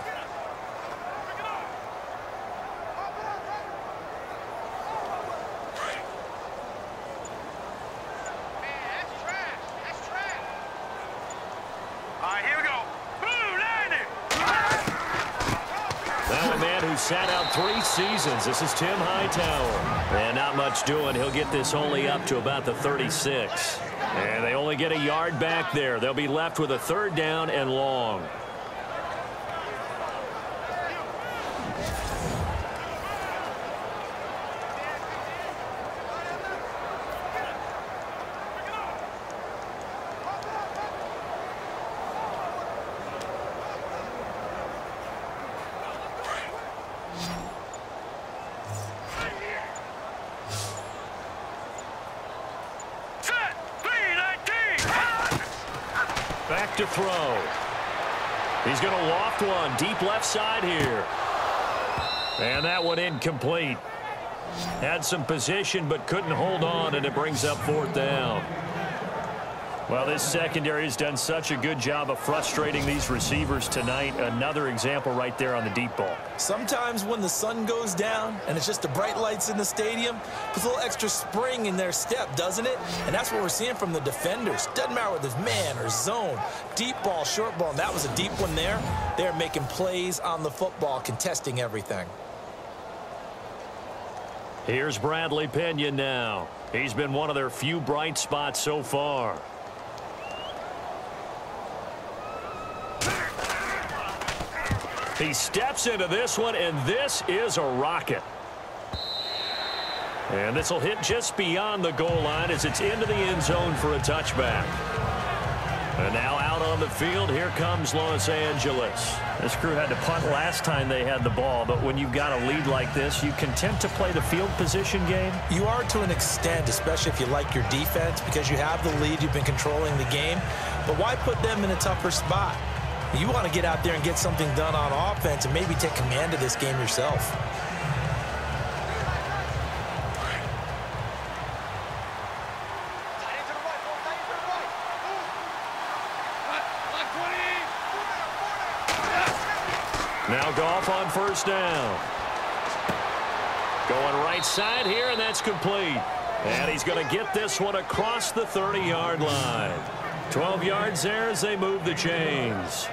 Sat out 3 seasons. This is Tim Hightower. And not much doing. He'll get this only up to about the 36. And they only get a yard back there. They'll be left with a 3rd down and long. Back to throw. He's going to loft one deep left side here. And that one incomplete. Had some position but couldn't hold on, and it brings up 4th down. Well, this secondary has done such a good job of frustrating these receivers tonight. Another example right there on the deep ball. Sometimes when the sun goes down and it's just the bright lights in the stadium, puts a little extra spring in their step, doesn't it? And that's what we're seeing from the defenders. Doesn't matter whether it's man or zone, deep ball, short ball, and that was a deep one there. They're making plays on the football, contesting everything. Here's Bradley Pinion now. He's been one of their few bright spots so far. He steps into this one, and this is a rocket. And this will hit just beyond the goal line as it's into the end zone for a touchback. And now out on the field, here comes Los Angeles. This crew had to punt last time they had the ball, but when you've got a lead like this, you content to play the field position game? You are to an extent, especially if you like your defense, because you have the lead, you've been controlling the game. But why put them in a tougher spot? You want to get out there and get something done on offense and maybe take command of this game yourself. Now Goff on 1st down. Going right side here, and that's complete. And he's going to get this one across the 30-yard line. 12 yards there as they move the chains.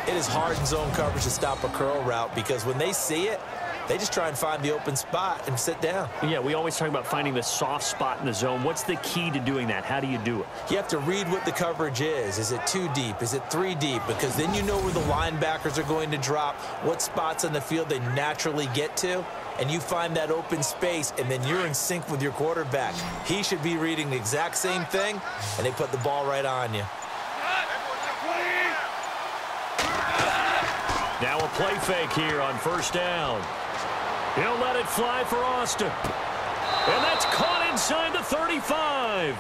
It is hard in zone coverage to stop a curl route because when they see it, they just try and find the open spot and sit down. Yeah, we always talk about finding the soft spot in the zone. What's the key to doing that? How do you do it? You have to read what the coverage is. Is it 2 deep? Is it 3 deep? Because then you know where the linebackers are going to drop, what spots on the field they naturally get to, and you find that open space, and then you're in sync with your quarterback. He should be reading the exact same thing, and they put the ball right on you. Now a play fake here on 1st down. He'll let it fly for Austin. And that's caught inside the 35.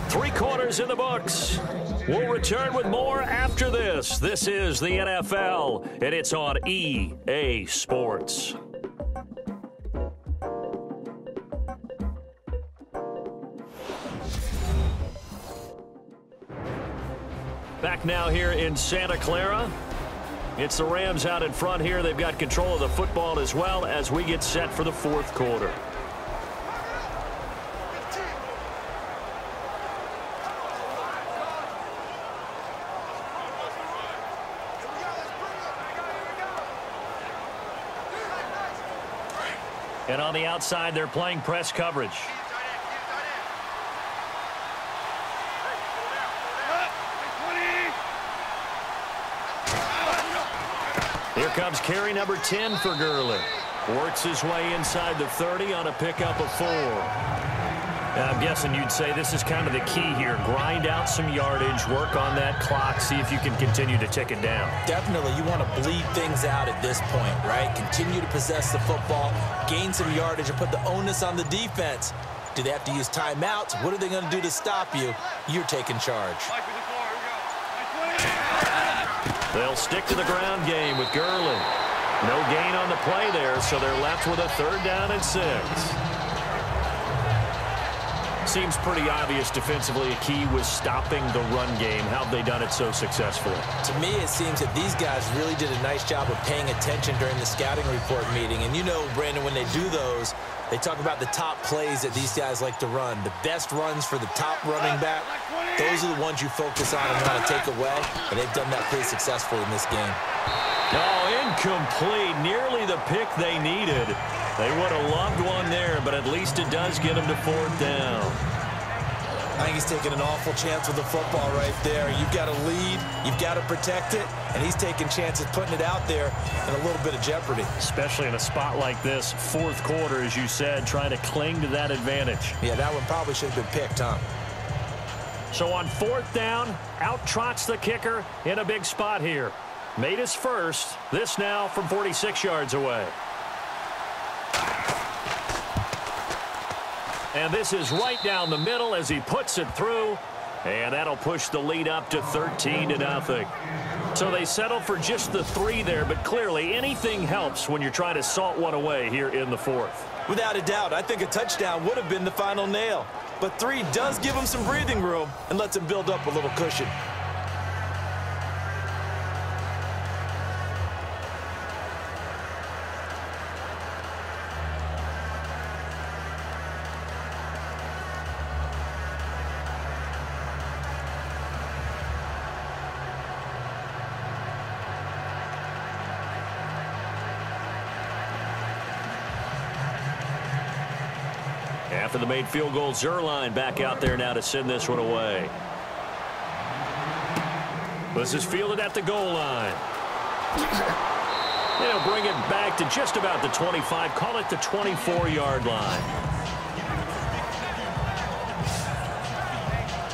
3 quarters in the books. We'll return with more after this. This is the NFL, and it's on EA Sports. Back now here in Santa Clara. It's the Rams out in front here. They've got control of the football as well as we get set for the 4th quarter. And on the outside, they're playing press coverage. Here comes carry number 10 for Gurley. Works his way inside the 30 on a pickup of 4. I'm guessing you'd say this is kind of the key here. Grind out some yardage, work on that clock, see if you can continue to tick it down. Definitely, you want to bleed things out at this point, right? Continue to possess the football, gain some yardage, and put the onus on the defense. Do they have to use timeouts? What are they going to do to stop you? You're taking charge. They'll stick to the ground game with Gurley. No gain on the play there, so they're left with a 3rd down and 6. Seems pretty obvious defensively a key was stopping the run game. How have they done it so successfully? To me, it seems that these guys really did a nice job of paying attention during the scouting report meeting. And you know, Brandon, when they do those, they talk about the top plays that these guys like to run. The best runs for the top running back, those are the ones you focus on and want to take away. And they've done that pretty successfully in this game. Oh, incomplete. Nearly the pick they needed. They would have loved one there, but at least it does get them to 4th down. I think he's taking an awful chance with the football right there. You've got to lead, you've got to protect it, and he's taking chances putting it out there in a little bit of jeopardy. Especially in a spot like this, 4th quarter, as you said, trying to cling to that advantage. Yeah, that one probably should have been picked, huh? So on 4th down, out trots the kicker in a big spot here. Made his first. This now from 46 yards away. And this is right down the middle as he puts it through. And that'll push the lead up to 13-0. So they settle for just the 3 there, but clearly anything helps when you're trying to salt one away here in the 4th. Without a doubt, I think a touchdown would have been the final nail. But 3 does give them some breathing room and lets them build up a little cushion. After the made field goal, Zerline back out there now to send this one away. This is fielded at the goal line. They'll bring it back to just about the 25, call it the 24-yard line.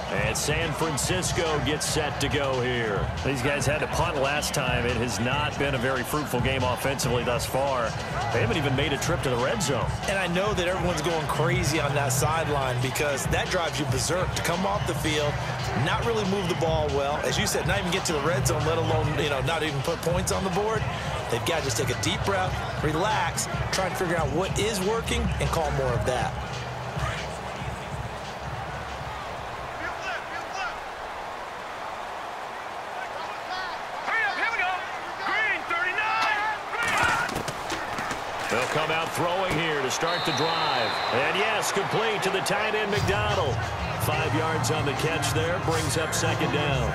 And San Francisco gets set to go here. These guys had to punt last time. It has not been a very fruitful game offensively thus far. They haven't even made a trip to the red zone. And I know that everyone's going crazy on that sideline because that drives you berserk to come off the field, not really move the ball well. As you said, not even get to the red zone, let alone, not even put points on the board. They've got to just take a deep breath, relax, try and figure out what is working and call more of that. They'll come out throwing here to start the drive. And yes, complete to the tight end, McDonald. 5 yards on the catch there, brings up 2nd down.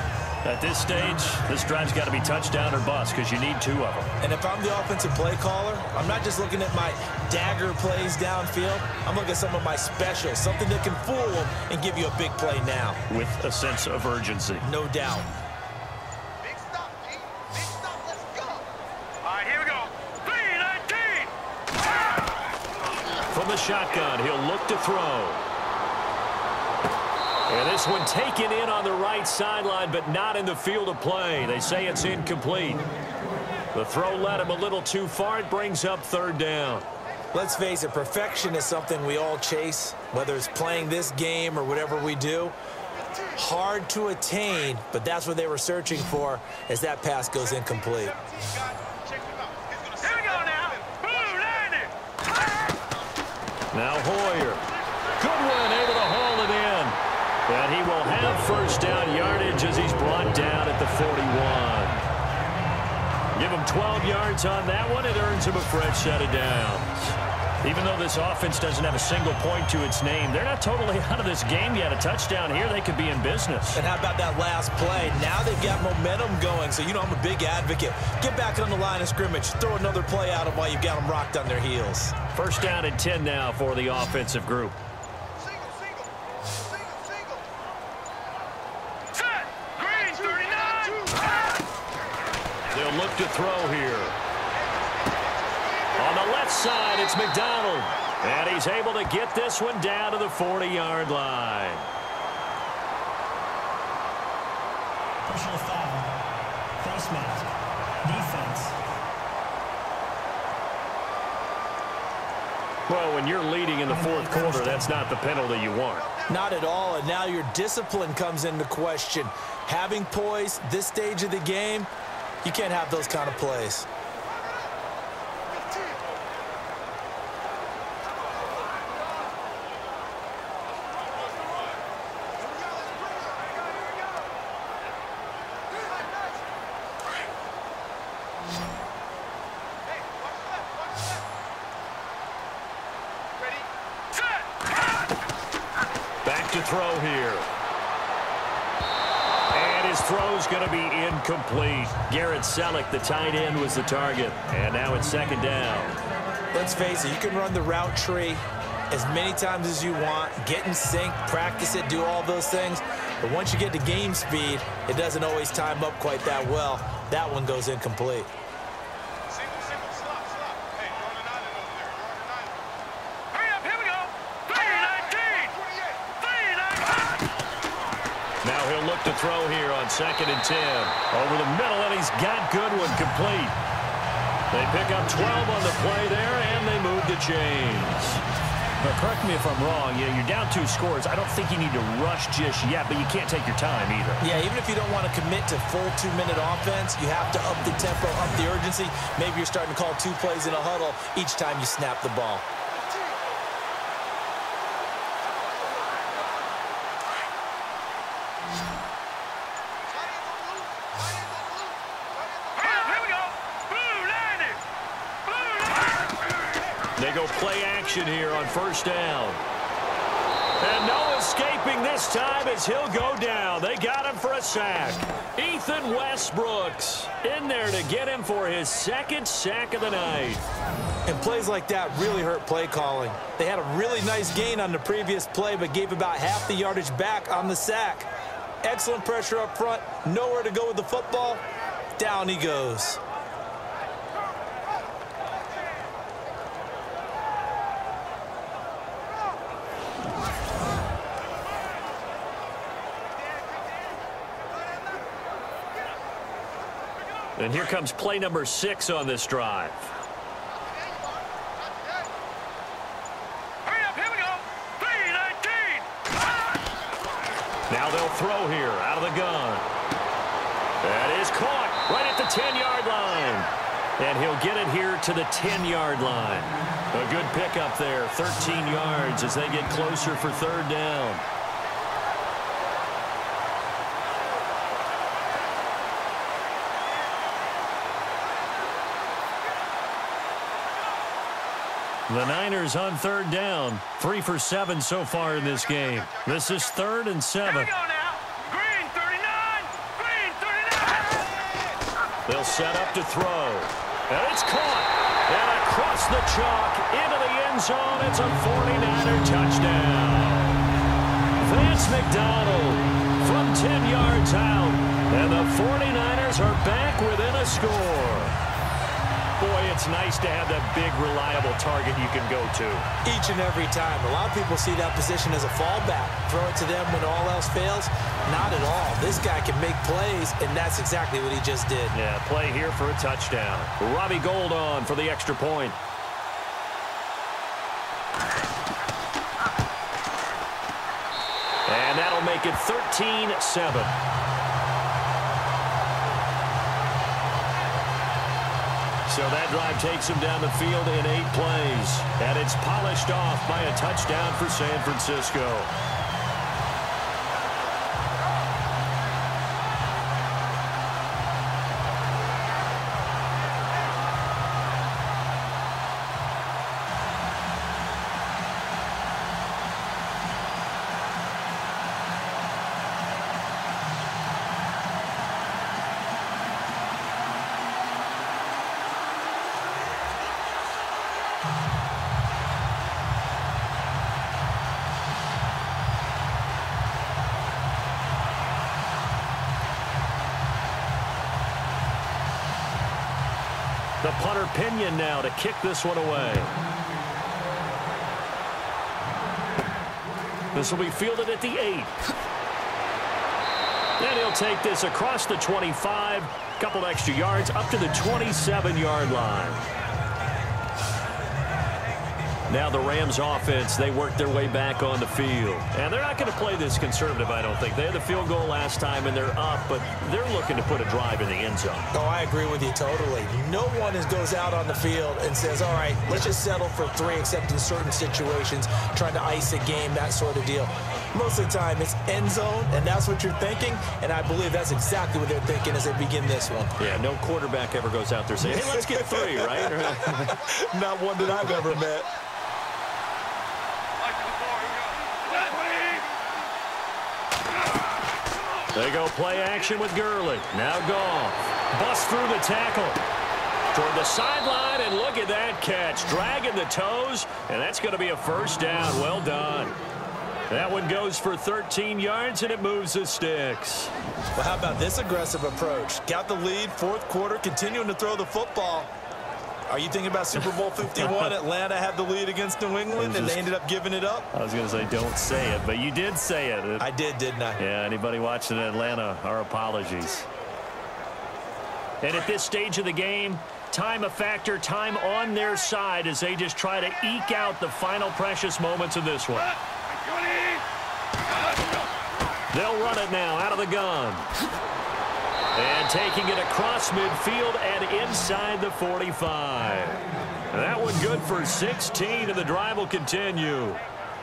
At this stage, this drive's got to be touchdown or bust because you need 2 of them. And if I'm the offensive play caller, I'm not just looking at my dagger plays downfield. I'm looking at some of my specials, something that can fool them and give you a big play now. With a sense of urgency. No doubt. Big stop, G. Big stop. Let's go. All right, here we go. 3-19. From the shotgun, he'll look to throw. And this one taken in on the right sideline, but not in the field of play. They say it's incomplete. The throw led him a little too far. It brings up 3rd down. Let's face it, perfection is something we all chase, whether it's playing this game or whatever we do. Hard to attain, but that's what they were searching for as that pass goes incomplete. Here we go now. Blue landing. Now Hoyer. Goodwin able to haul it in. And he will have 1st down yardage as he's brought down at the 41. Give him 12 yards on that one. It earns him a fresh set of downs. Even though this offense doesn't have a single point to its name, they're not totally out of this game yet. A touchdown here, they could be in business. And how about that last play? Now they've got momentum going, so I'm a big advocate. Get back on the line of scrimmage. Throw another play at them while you've got them rocked on their heels. 1st down and 10 now for the offensive group. Set. Green 39. They'll look to throw here. On the left side, it's McDonald. And he's able to get this one down to the 40-yard line. Personal foul. Face mask. Defense. Well, when you're leading in the 4th quarter, that's not the penalty you want. Not at all, and now your discipline comes into question. Having poise this stage of the game, you can't have those kind of plays. To throw here. And his throw's going to be incomplete. Garrett Selleck, the tight end, was the target. And now it's 2nd down. Let's face it, you can run the route tree as many times as you want, get in sync, practice it, do all those things. But once you get to game speed, it doesn't always time up quite that well. That one goes incomplete. To throw here on 2nd and 10. Over the middle, and he's got Goodwin complete. They pick up 12 on the play there, and they move the chains. But correct me if I'm wrong. You're down 2 scores. I don't think you need to rush just yet, but you can't take your time either. Yeah, even if you don't want to commit to full 2-minute offense, you have to up the tempo, up the urgency. Maybe you're starting to call 2 plays in a huddle each time you snap the ball. They go play action here on first down. And no escaping this time as he'll go down. They got him for a sack. Ethan Westbrooks in there to get him for his 2nd sack of the night. And plays like that really hurt play calling. They had a really nice gain on the previous play, but gave about half the yardage back on the sack. Excellent pressure up front. Nowhere to go with the football. Down he goes. And here comes play number 6 on this drive. Hurry up, here we go. 3-19. Now they'll throw here out of the gun. That is caught right at the 10-yard line. And he'll get it here to the 10-yard line. A good pickup there, 13 yards as they get closer for 3rd down. The Niners on 3rd down. 3 for 7 so far in this game. This is 3rd and 7. Here we go now. Green 39. Green 39. They'll set up to throw. And it's caught. And across the chalk into the end zone. It's a 49er touchdown. Vance McDonald from 10 yards out. And the 49ers are back within a score. Boy, it's nice to have that big, reliable target you can go to. Each and every time. A lot of people see that position as a fallback. Throw it to them when all else fails. Not at all. This guy can make plays, and that's exactly what he just did. Yeah, play here for a touchdown. Robbie Gould on for the extra point. And that'll make it 13-7. So that drive takes him down the field in 8 plays. And it's polished off by a touchdown for San Francisco. The punter Pinion now to kick this one away. This will be fielded at the 8. And he'll take this across the 25, couple extra yards up to the 27-yard line. Now the Rams offense, they work their way back on the field. And they're not going to play this conservative, I don't think. They had the field goal last time, and they're up, but they're looking to put a drive in the end zone. Oh, I agree with you totally. No one goes out on the field and says, all right, let's just settle for 3, except in certain situations, trying to ice a game, that sort of deal. Most of the time, it's end zone, and that's what you're thinking, and I believe that's exactly what they're thinking as they begin this one. Yeah, no quarterback ever goes out there saying, hey, let's get 3, right? Not one that I've ever met. They go play action with Gurley. Now Goff. Bust through the tackle. Toward the sideline, and look at that catch. Dragging the toes, and that's going to be a first down. Well done. That one goes for 13 yards, and it moves the sticks. Well, how about this aggressive approach? Got the lead, 4th quarter, continuing to throw the football. Are you thinking about Super Bowl 51? Atlanta had the lead against New England, and they ended up giving it up? I was going to say, don't say it, but you did say it. I did, didn't I? Yeah, anybody watching Atlanta, our apologies. And at this stage of the game, time a factor, time on their side as they just try to eke out the final precious moments of this one. They'll run it now out of the gun. And taking it across midfield and inside the 45. That one good for 16, and the drive will continue.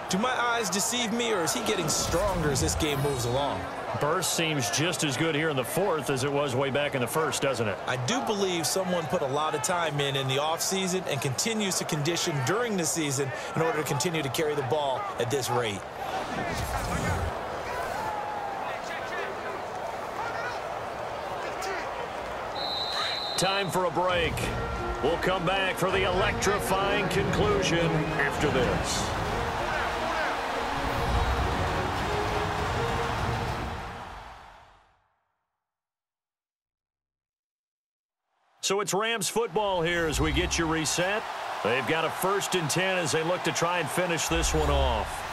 Do my eyes deceive me, or is he getting stronger as this game moves along? Burst seems just as good here in the fourth as it was way back in the first, doesn't it? I do believe someone put a lot of time in the offseason and continues to condition during the season in order to continue to carry the ball at this rate. Time for a break. We'll come back for the electrifying conclusion after this. So it's Rams football here as we get you reset. They've got a 1st and 10 as they look to try and finish this one off.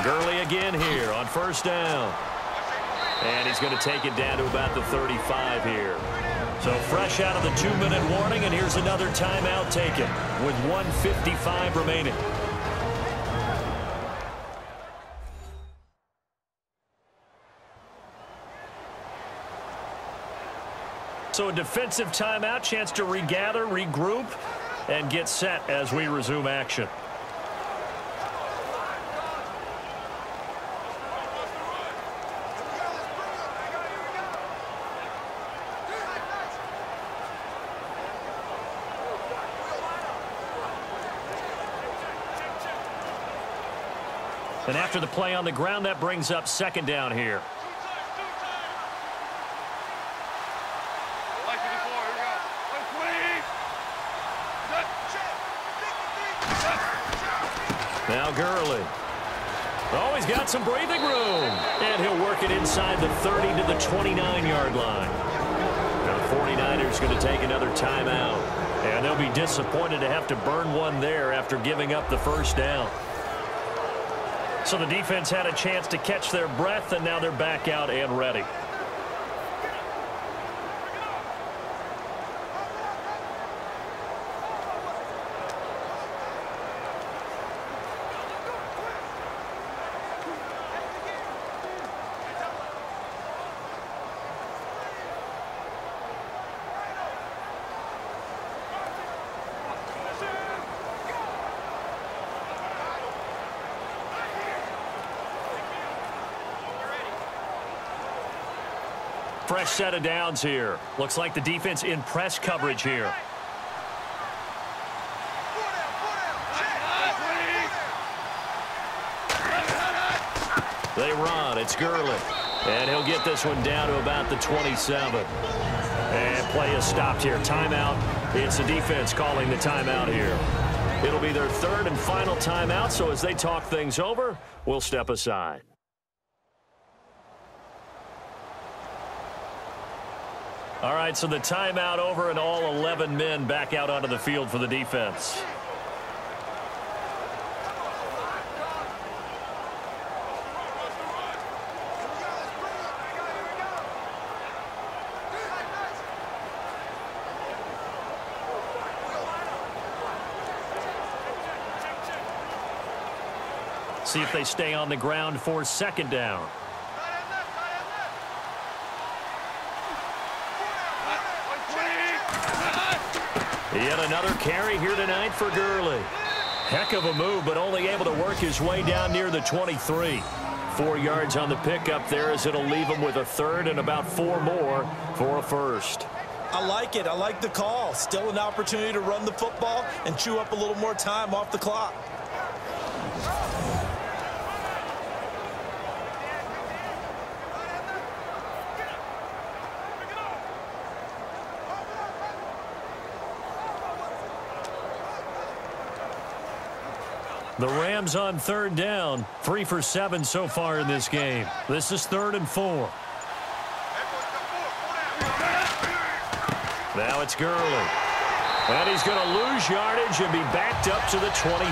Gurley again here on 1st down. And he's going to take it down to about the 35 here. So fresh out of the 2-minute warning, and here's another timeout taken with 1:55 remaining. So a defensive timeout, chance to regather, regroup, and get set as we resume action. And after the play on the ground, that brings up 2nd down here. Now Gurley. Oh, he's got some breathing room. And he'll work it inside the 30 to the 29-yard line. Now the 49ers going to take another timeout. And they'll be disappointed to have to burn one there after giving up the 1st down. So the defense had a chance to catch their breath, and now they're back out and ready. Fresh set of downs here. Looks like the defense in press coverage here. They run. It's Gurley. And he'll get this one down to about the 27. And play is stopped here. Timeout. It's the defense calling the timeout here. It'll be their 3rd and final timeout, so as they talk things over, we'll step aside. All right, so the timeout over and all 11 men back out onto the field for the defense. See if they stay on the ground for 2nd down. Yet another carry here tonight for Gurley. Heck of a move, but only able to work his way down near the 23. 4 yards on the pickup there as it'll leave him with a 3rd and about 4 more for a 1st. I like it. I like the call. Still an opportunity to run the football and chew up a little more time off the clock. The Rams on third down, 3 for 7 so far in this game. This is 3rd and 4. Now it's Gurley. And he's going to lose yardage and be backed up to the 25.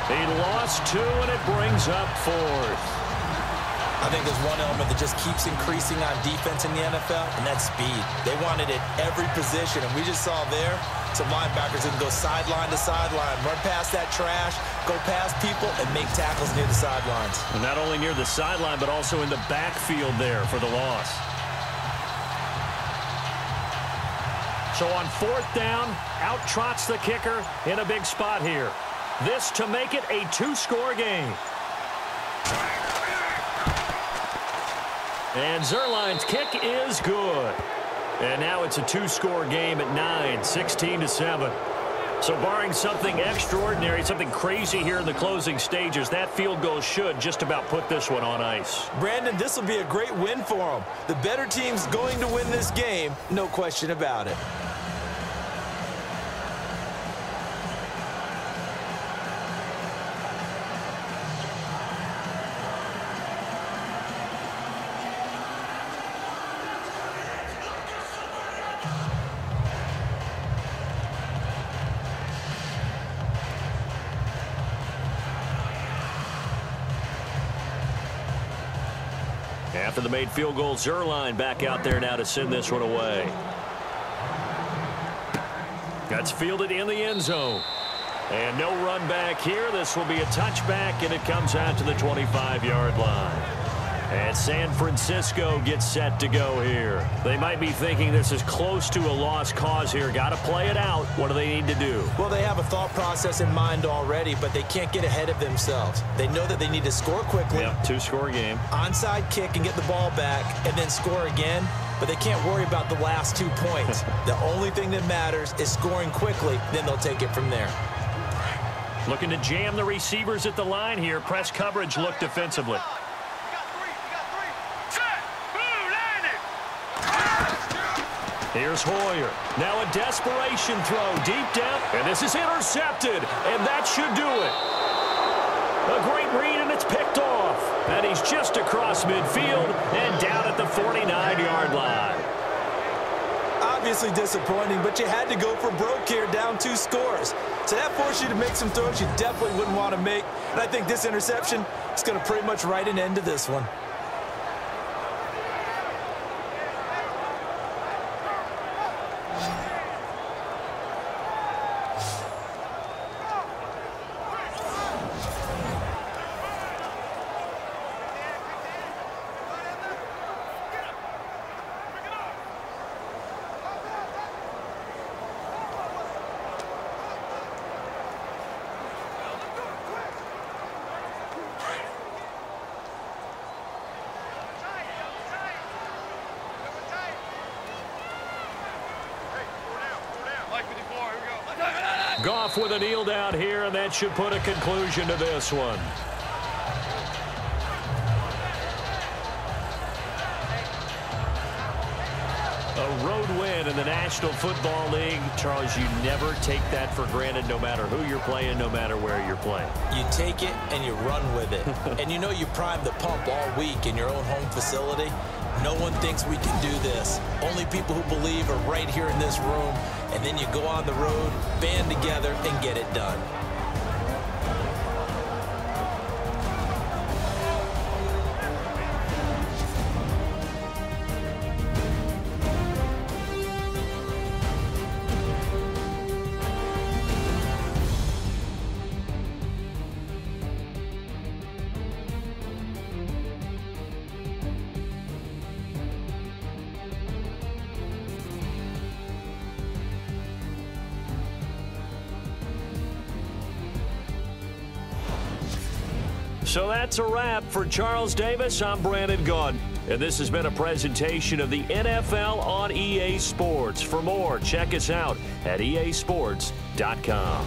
He lost 2, and it brings up 4th. I think there's one element that just keeps increasing on defense in the NFL, and that's speed. They want it at every position, and we just saw there some linebackers that can go sideline to sideline, run past that trash, go past people, and make tackles near the sidelines. And not only near the sideline, but also in the backfield there for the loss. So on 4th down, out trots the kicker in a big spot here. This to make it a 2-score game. And Zuerlein's kick is good. And now it's a 2-score game at 9, 16-7. So barring something extraordinary, something crazy here in the closing stages, that field goal should just about put this one on ice. Brandon, this will be a great win for them. The better team's going to win this game, no question about it. After the made field goal, Zuerlein back out there now to send this one away. That's fielded in the end zone. And no run back here. This will be a touchback, and it comes out to the 25-yard line. And San Francisco gets set to go here. They might be thinking this is close to a lost cause here. Got to play it out. What do they need to do? Well, they have a thought process in mind already, but they can't get ahead of themselves. They know that they need to score quickly. Yep, 2-score game. Onside kick and get the ball back and then score again, but they can't worry about the last 2 points. The only thing that matters is scoring quickly, then they'll take it from there. Looking to jam the receivers at the line here. Press coverage look defensively. Here's Hoyer. Now a desperation throw deep down, and this is intercepted, and that should do it. A great read, and it's picked off. And he's just across midfield and down at the 49-yard line. Obviously disappointing, but you had to go for broke here, down 2 scores. So that forced you to make some throws you definitely wouldn't want to make. And I think this interception is going to pretty much write an end to this one. Goff with a kneel down here, and that should put a conclusion to this one. A road win in the National Football League. Charles, you never take that for granted, no matter who you're playing, no matter where you're playing. You take it and you run with it. And you know you primed the pump all week in your own home facility. No one thinks we can do this. Only people who believe are right here in this room. And then you go on the road, band together, and get it done. So that's a wrap for Charles Davis. I'm Brandon Gaudin, and this has been a presentation of the NFL on EA Sports. For more, check us out at easports.com.